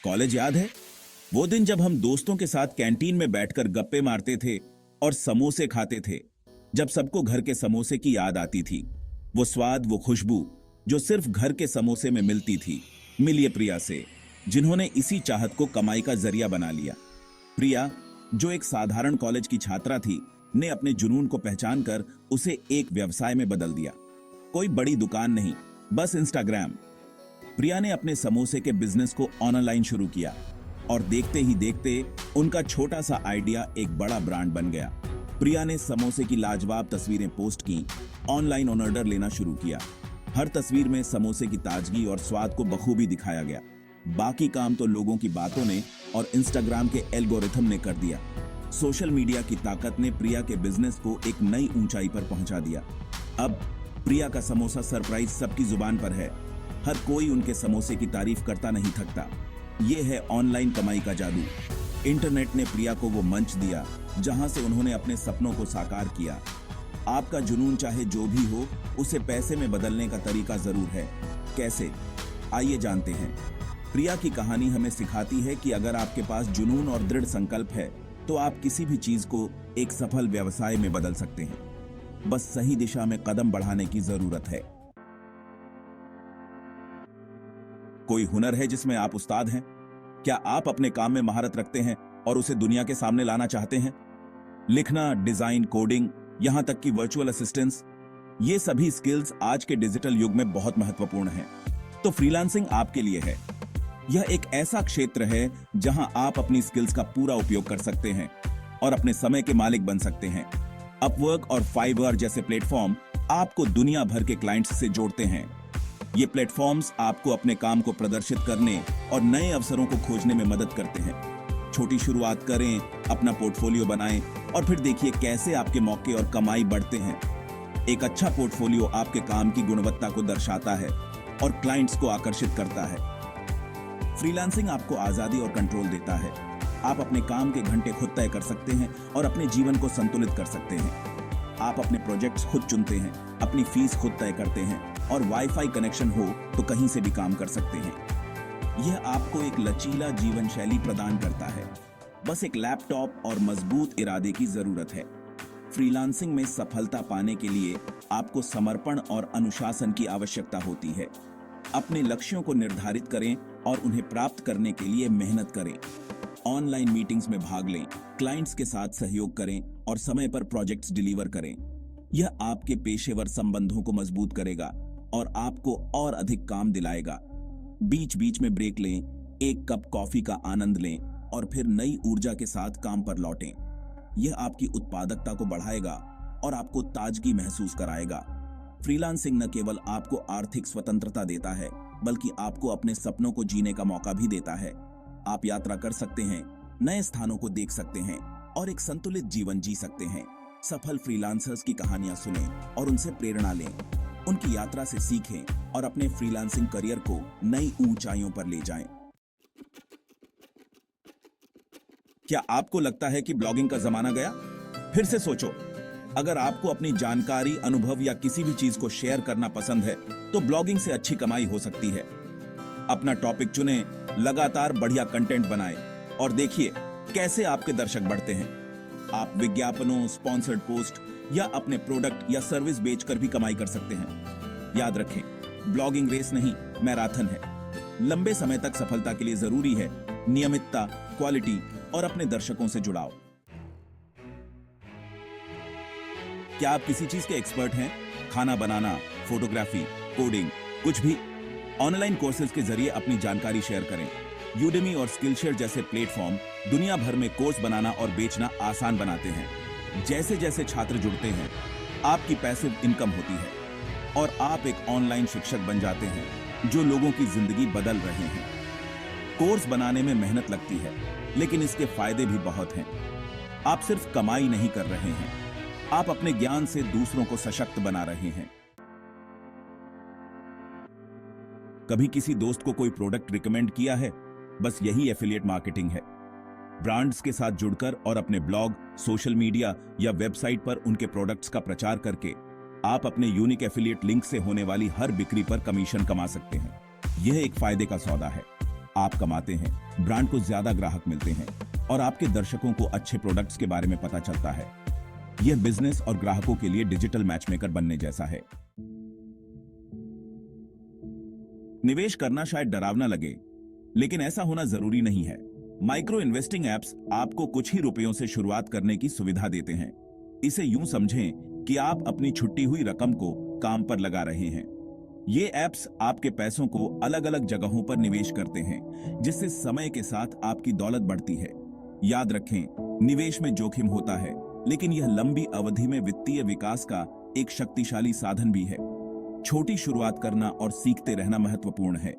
College याद है? वो दिन जब हम दोस्तों के साथ कैंटीन में बैठकर गप्पे मारते थे और समोसे खाते थे। जब सबको घर के समोसे की याद आती थी, वो स्वाद, वो खुशबू जो सिर्फ घर के समोसे में मिलती थी। मिलिए प्रिया से, जिन्होंने इसी चाहत को कमाई का जरिया बना लिया। प्रिया, जो एक साधारण कॉलेज की छात्रा थी, ने अपने जुनून को पहचानकर उसे एक व्यवसाय में बदल दिया। कोई बड़ी दुकान नहीं, बस इंस्टाग्राम। प्रिया ने अपने समोसे के बिजनेस को ऑनलाइन शुरू किया और देखते ही देखते उनका छोटा सा आइडिया एक बड़ा ब्रांड बन गया। प्रिया ने समोसे की लाजवाब तस्वीरें पोस्ट की, ऑनलाइन ऑर्डर लेना शुरू किया। हर तस्वीर में समोसे की ताजगी और स्वाद को बखूबी दिखाया गया। बाकी काम तो लोगों की बातों ने और इंस्टाग्राम के एल्गोरिथम ने कर दिया। सोशल मीडिया की ताकत ने प्रिया के बिजनेस को एक नई ऊंचाई पर पहुंचा दिया। अब प्रिया का समोसा सरप्राइज सबकी जुबान पर है। हर कोई उनके समोसे की तारीफ करता नहीं थकता। ये है ऑनलाइन कमाई का जादू। इंटरनेट ने प्रिया को वो मंच दिया जहां से उन्होंने अपने सपनों को साकार किया। आपका जुनून चाहे जो भी हो, उसे पैसे में बदलने का तरीका जरूर है। कैसे? आइए जानते हैं। प्रिया की कहानी हमें सिखाती है कि अगर आपके पास जुनून और दृढ़ संकल्प है तो आप किसी भी चीज को एक सफल व्यवसाय में बदल सकते हैं। बस सही दिशा में कदम बढ़ाने की जरूरत है। कोई हुनर है जिसमें आप उस्ताद हैं? क्या आप अपने काम में महारत रखते हैं और उसे दुनिया के सामने लाना चाहते हैं? लिखना, डिजाइन, कोडिंग, यहां तक कि वर्चुअल असिस्टेंस, ये सभी स्किल्स आज के डिजिटल युग में बहुत महत्वपूर्ण हैं। तो फ्रीलांसिंग आपके लिए है। यह एक ऐसा क्षेत्र है जहां आप अपनी स्किल्स का पूरा उपयोग कर सकते हैं और अपने समय के मालिक बन सकते हैं। अपवर्क और फाइवर जैसे प्लेटफॉर्म आपको दुनिया भर के क्लाइंट्स से जोड़ते हैं। ये प्लेटफॉर्म्स आपको अपने काम को प्रदर्शित करने और नए अवसरों को खोजने में मदद करते हैं। छोटी शुरुआत करें, अपना पोर्टफोलियो बनाएं और फिर देखिए कैसे आपके मौके और कमाई बढ़ते हैं। एक अच्छा पोर्टफोलियो आपके काम की गुणवत्ता को दर्शाता है और क्लाइंट्स को आकर्षित करता है। फ्रीलांसिंग आपको आजादी और कंट्रोल देता है। आप अपने काम के घंटे खुद तय कर सकते हैं और अपने जीवन को संतुलित कर सकते हैं। आप अपने प्रोजेक्ट्स खुद चुनते हैं, अपनी फीस खुद तय करते हैं और वाईफाई कनेक्शन हो तो कहीं से भी काम कर सकते हैं। यह आपको एक लचीला जीवन शैली प्रदान करता है। बस एक लैपटॉप और मजबूत इरादे की जरूरत है। फ्रीलांसिंग में सफलता पाने के लिए आपको समर्पण और अनुशासन की आवश्यकता होती है। अपने लक्ष्यों को निर्धारित करें और उन्हें प्राप्त करने के लिए मेहनत करें। ऑनलाइन मीटिंग्स में भाग लें, क्लाइंट्स के साथ सहयोग करें और समय पर प्रोजेक्ट्स डिलीवर करें। यह आपके पेशेवर संबंधों को मजबूत करेगा और आपको और अधिक काम दिलाएगा। बीच बीच में ब्रेक लें, एक कप कॉफी का आनंद लें और फिर नई ऊर्जा के साथ काम पर लौटें। यह आपकी उत्पादकता को बढ़ाएगा और आपको ताजगी महसूस कराएगा। फ्रीलांसिंग न केवल आपको आर्थिक स्वतंत्रता देता है, बल्कि आपको अपने सपनों को जीने का मौका भी देता है। आप यात्रा कर सकते हैं, नए स्थानों को देख सकते हैं और एक संतुलित जीवन जी सकते हैं। सफल फ्रीलांसर्स की कहानियां सुनें और उनसे प्रेरणा लें। उनकी यात्रा से सीखें और अपने फ्रीलांसिंग करियर को नई ऊंचाइयों पर ले जाएं। क्या आपको लगता है कि ब्लॉगिंग का जमाना गया? फिर से सोचो। अगर आपको अपनी जानकारी, अनुभव या किसी भी चीज को शेयर करना पसंद है तो ब्लॉगिंग से अच्छी कमाई हो सकती है। अपना टॉपिक चुनें, लगातार बढ़िया कंटेंट बनाएं और देखिए कैसे आपके दर्शक बढ़ते हैं। आप विज्ञापनों, स्पॉन्सर्ड पोस्ट या अपने प्रोडक्ट या सर्विस बेचकर भी कमाई कर सकते हैं। याद रखें, ब्लॉगिंग रेस नहीं, मैराथन है। लंबे समय तक सफलता के लिए जरूरी है नियमितता, क्वालिटी और अपने दर्शकों से जुड़ाव। क्या आप किसी चीज के एक्सपर्ट हैं? खाना बनाना, फोटोग्राफी, कोडिंग, कुछ भी? ऑनलाइन कोर्सेज के जरिए अपनी जानकारी शेयर करें। यूडेमी और स्किलशेयर जैसे प्लेटफॉर्म दुनिया भर में कोर्स बनाना और बेचना आसान बनाते हैं। जैसे जैसे छात्र जुड़ते हैं, आपकी पैसिव इनकम होती है और आप एक ऑनलाइन शिक्षक बन जाते हैं जो लोगों की जिंदगी बदल रहे हैं। कोर्स बनाने में मेहनत लगती है, लेकिन इसके फायदे भी बहुत हैं। आप सिर्फ कमाई नहीं कर रहे हैं, आप अपने ज्ञान से दूसरों को सशक्त बना रहे हैं। कभी किसी दोस्त को कोई प्रोडक्ट रिकमेंड किया है? बस यही एफिलिएट मार्केटिंग है। ब्रांड्स के साथ जुड़कर और अपने ब्लॉग, सोशल मीडिया या वेबसाइट पर उनके प्रोडक्ट्स का प्रचार करके आप अपने यूनिक एफिलिएट लिंक से होने वाली हर बिक्री पर कमीशन कमा सकते हैं। यह एक फायदे का सौदा है। आप कमाते हैं, ब्रांड को ज्यादा ग्राहक मिलते हैं और आपके दर्शकों को अच्छे प्रोडक्ट्स के बारे में पता चलता है। यह बिजनेस और ग्राहकों के लिए डिजिटल मैचमेकर बनने जैसा है। निवेश करना शायद डरावना लगे, लेकिन ऐसा होना जरूरी नहीं है। माइक्रो इन्वेस्टिंग एप्स आपको कुछ ही रुपयों से शुरुआत करने की सुविधा देते हैं। इसे यूं समझें कि आप अपनी छुट्टी हुई रकम को काम पर लगा रहे हैं। ये एप्स आपके पैसों को अलग अलग जगहों पर निवेश करते हैं, जिससे समय के साथ आपकी दौलत बढ़ती है। याद रखें, निवेश में जोखिम होता है, लेकिन यह लंबी अवधि में वित्तीय विकास का एक शक्तिशाली साधन भी है। छोटी शुरुआत करना और सीखते रहना महत्वपूर्ण है।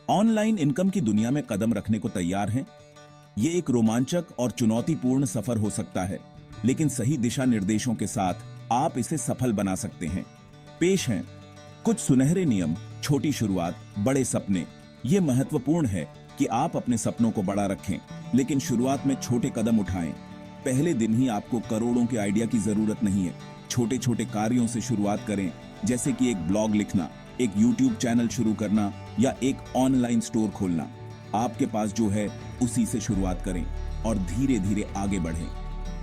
ऑनलाइन इनकम की दुनिया में कदम रखने को तैयार हैं? ये एक रोमांचक और चुनौतीपूर्ण सफर हो सकता है, लेकिन सही दिशा निर्देशों के साथ आप इसे सफल बना सकते हैं। पेश हैं कुछ सुनहरे नियम, छोटी शुरुआत, बड़े सपने। ये महत्वपूर्ण है कि आप अपने सपनों को बड़ा रखें, लेकिन शुरुआत में छोटे कदम उठाएं। पहले दिन ही आपको करोड़ों के आइडिया की जरूरत नहीं है। छोटे छोटे कार्यों से शुरुआत करें, जैसे कि एक ब्लॉग लिखना, एक यूट्यूब चैनल शुरू करना या एक ऑनलाइन स्टोर खोलना। आपके पास जो है उसी से शुरुआत करें और धीरे धीरे आगे बढ़ें।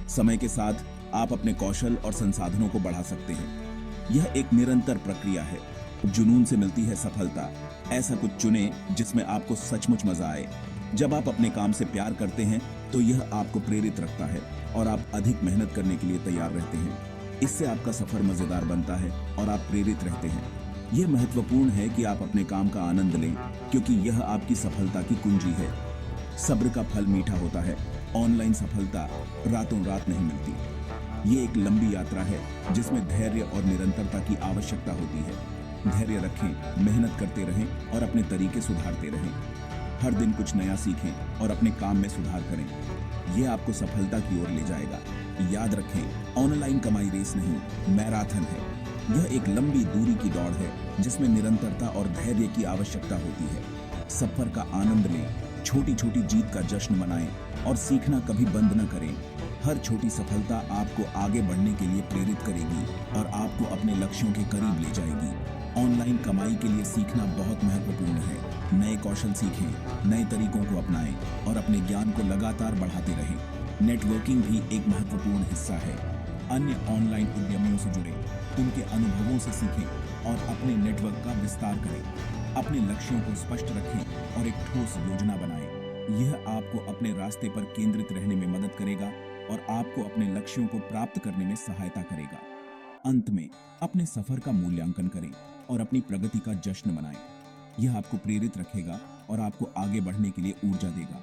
समय के साथ आप अपने कौशल और संसाधनों को बढ़ा सकते हैं। यह एक निरंतर प्रक्रिया है। जुनून से मिलती है सफलता। ऐसा कुछ चुनें जिसमें आपको सचमुच मजा आए। जब आप अपने काम से प्यार करते हैं तो यह आपको प्रेरित रखता है और आप अधिक मेहनत करने के लिए तैयार रहते हैं। इससे आपका सफर मजेदार बनता है और आप प्रेरित रहते हैं। यह महत्वपूर्ण है कि आप अपने काम का आनंद लें, क्योंकि यह आपकी सफलता की कुंजी है। सब्र का फल मीठा होता है। ऑनलाइन सफलता रातों रात नहीं मिलती। ये एक लंबी यात्रा है जिसमें धैर्य और निरंतरता की आवश्यकता होती है। धैर्य रखें, मेहनत करते रहें और अपने तरीके सुधारते रहें। हर दिन कुछ नया सीखें और अपने काम में सुधार करें। यह आपको सफलता की ओर ले जाएगा। याद रखें, ऑनलाइन कमाई रेस नहीं, मैराथन है। यह एक लंबी दूरी की दौड़ है जिसमें निरंतरता और धैर्य की आवश्यकता होती है। सफर का आनंद लें, छोटी छोटी जीत का जश्न मनाएं और सीखना कभी बंद न करें। हर छोटी सफलता आपको आगे बढ़ने के लिए प्रेरित करेगी और आपको अपने लक्ष्यों के करीब ले जाएगी। ऑनलाइन कमाई के लिए सीखना बहुत महत्वपूर्ण है। नए कौशल सीखें, नए तरीकों को अपनाएं और अपने ज्ञान को लगातार बढ़ाते रहें। नेटवर्किंग भी एक महत्वपूर्ण हिस्सा है। अन्य ऑनलाइन उद्यमियों से जुड़ें, उनके अनुभवों से सीखें और अपने नेटवर्क का विस्तार करें। अपने लक्ष्यों को स्पष्ट रखें और एक ठोस योजना बनाएं। यह आपको अपने रास्ते पर केंद्रित रहने में मदद करेगा और आपको अपने लक्ष्यों को प्राप्त करने में सहायता करेगा। अंत में अपने सफर का मूल्यांकन करें और अपनी प्रगति का जश्न मनाएं। यह आपको प्रेरित रखेगा और आपको आगे बढ़ने के लिए ऊर्जा देगा।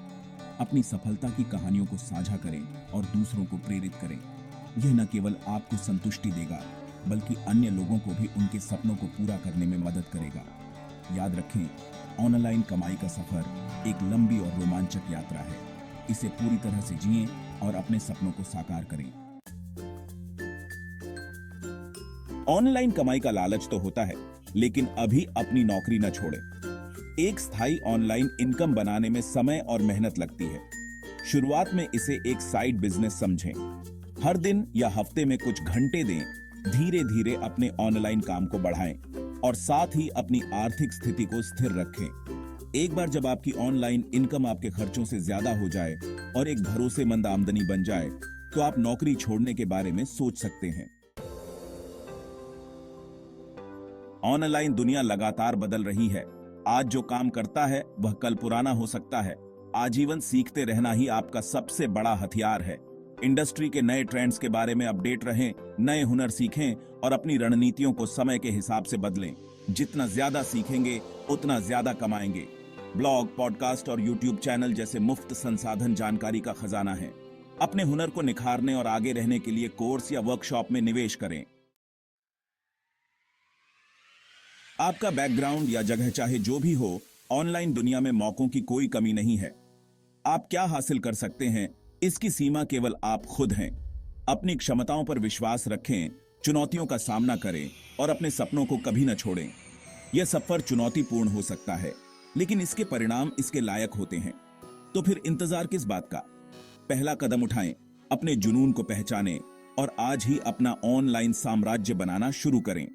अपनी सफलता की कहानियों को साझा करें और दूसरों को प्रेरित करें। यह न केवल आपको संतुष्टि देगा, बल्कि अन्य लोगों को भी उनके सपनों को पूरा करने में मदद करेगा। याद रखें, ऑनलाइन कमाई का सफर एक लंबी और रोमांचक यात्रा है। इसे पूरी तरह से जिएं और अपने सपनों को साकार करें। ऑनलाइन कमाई का लालच तो होता है, लेकिन अभी अपनी नौकरी न छोड़ें। एक स्थायी ऑनलाइन इनकम बनाने में समय और मेहनत लगती है। शुरुआत में इसे एक साइड बिजनेस समझें। हर दिन या हफ्ते में कुछ घंटे दें। धीरे धीरे अपने ऑनलाइन काम को बढ़ाएं और साथ ही अपनी आर्थिक स्थिति को स्थिर रखें। एक बार जब आपकी ऑनलाइन इनकम आपके खर्चों से ज्यादा हो जाए और एक भरोसेमंद आमदनी बन जाए, तो आप नौकरी छोड़ने के बारे में सोच सकते हैं। ऑनलाइन दुनिया लगातार बदल रही है। आज जो काम करता है वह कल पुराना हो सकता है। आजीवन सीखते रहना ही आपका सबसे बड़ा हथियार है। इंडस्ट्री के नए ट्रेंड्स के बारे में अपडेट रहें, नए हुनर सीखें और अपनी रणनीतियों को समय के हिसाब से बदलें। जितना ज्यादा सीखेंगे उतना ज्यादा कमाएंगे। ब्लॉग, पॉडकास्ट और यूट्यूब चैनल जैसे मुफ्त संसाधन जानकारी का खजाना है। अपने हुनर को निखारने और आगे रहने के लिए कोर्स या वर्कशॉप में निवेश करें। आपका बैकग्राउंड या जगह चाहे जो भी हो, ऑनलाइन दुनिया में मौकों की कोई कमी नहीं है। आप क्या हासिल कर सकते हैं, इसकी सीमा केवल आप खुद हैं। अपनी क्षमताओं पर विश्वास रखें, चुनौतियों का सामना करें और अपने सपनों को कभी न छोड़ें। यह सफर चुनौतीपूर्ण हो सकता है, लेकिन इसके परिणाम इसके लायक होते हैं। तो फिर इंतजार किस बात का? पहला कदम उठाएं, अपने जुनून को पहचानें और आज ही अपना ऑनलाइन साम्राज्य बनाना शुरू करें।